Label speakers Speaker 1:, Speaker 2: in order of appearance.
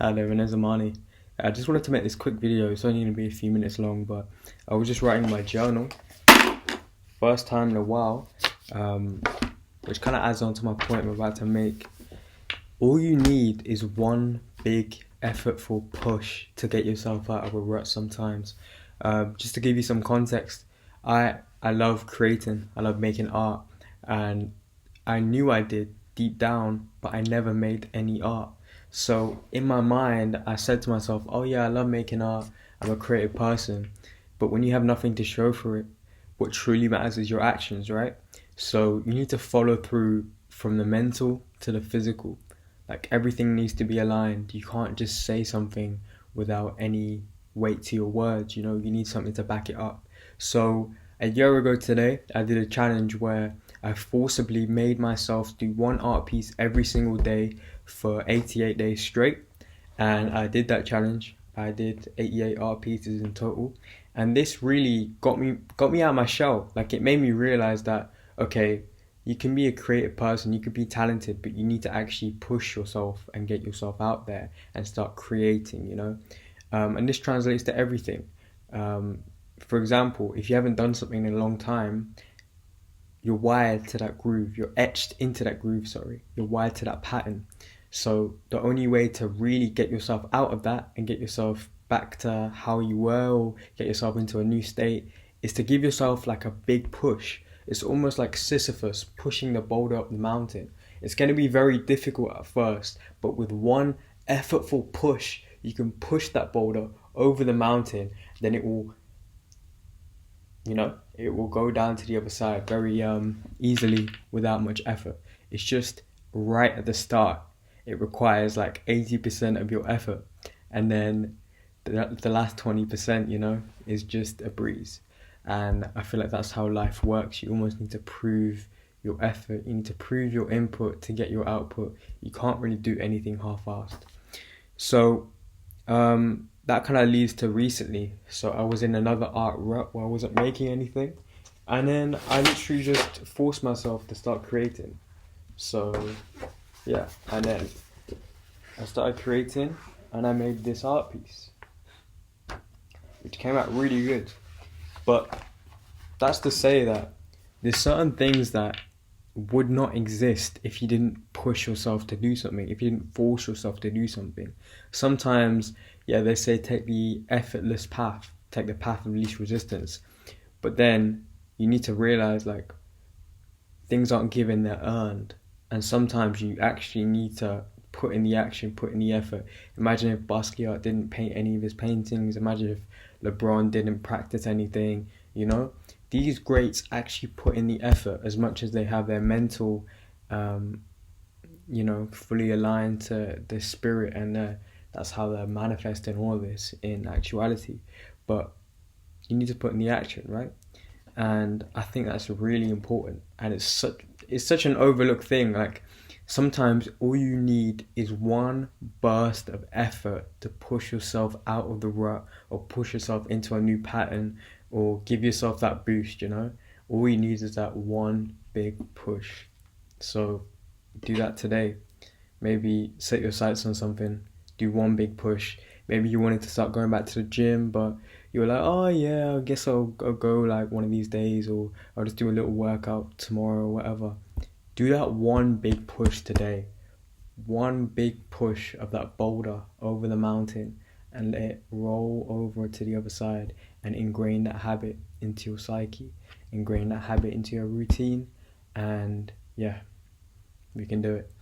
Speaker 1: Hello, my name's Armani. I just wanted to make this quick video. It's only going to be a few minutes long, but I was just writing my journal. First time in a while, which kind of adds on to my point I'm about to make. All you need is one big, effortful push to get yourself out of a rut sometimes. Just to give you some context, I love creating. I love making art, and I knew I did deep down, but I never made any art. So in my mind, I said to myself, oh yeah, I love making art. I'm a creative person. But when you have nothing to show for it, what truly matters is your actions, right? So you need to follow through from the mental to the physical. Like everything needs to be aligned. You can't just say something without any weight to your words. You need something to back it up. So a year ago today, I did a challenge where I forcibly made myself do one art piece every single day for 88 days straight, and I did that challenge. I did 88 art pieces in total, and this really got me out of my shell. Like, it made me realize that, okay, you can be a creative person, you could be talented, but you need to actually push yourself and get yourself out there and start creating. And this translates to everything. For example, if you haven't done something in a long time, you're wired to that groove. You're etched into that groove, sorry. You're wired to that pattern. So the only way to really get yourself out of that and get yourself back to how you were, or get yourself into a new state, is to give yourself like a big push. It's almost like Sisyphus pushing the boulder up the mountain. It's going to be very difficult at first, but with one effortful push, you can push that boulder over the mountain. Then it will go down to the other side very easily without much effort. It's just right at the start. It requires like 80% of your effort, and then the last 20%, is just a breeze. And I feel like that's how life works. You almost need to prove your effort. You need to prove your input to get your output. You can't really do anything half-assed. So that kind of leads to recently. So I was in another art rut where I wasn't making anything, and then I literally just forced myself to start creating. So yeah, and then I started creating, and I made this art piece, which came out really good. But that's to say that there's certain things that would not exist if you didn't push yourself to do something, if you didn't force yourself to do something. Sometimes, yeah, they say take the effortless path, take the path of least resistance. But then you need to realize, like, things aren't given, they're earned. And sometimes you actually need to put in the action, put in the effort. Imagine if Basquiat didn't paint any of his paintings. Imagine if LeBron didn't practice anything, These greats actually put in the effort as much as they have their mental, fully aligned to the spirit, and that's how they're manifesting all this in actuality. But you need to put in the action, right? And I think that's really important, and it's such an overlooked thing. Like, sometimes all you need is one burst of effort to push yourself out of the rut, or push yourself into a new pattern, or give yourself that boost. All you need is that one big push. So do that today. Maybe set your sights on something, do one big push. Maybe you wanted to start going back to the gym, but you were like, oh yeah, I guess I'll go like one of these days, or I'll just do a little workout tomorrow or whatever. Do that one big push today. One big push of that boulder over the mountain, and let it roll over to the other side, and ingrain that habit into your psyche, ingrain that habit into your routine, and yeah, we can do it.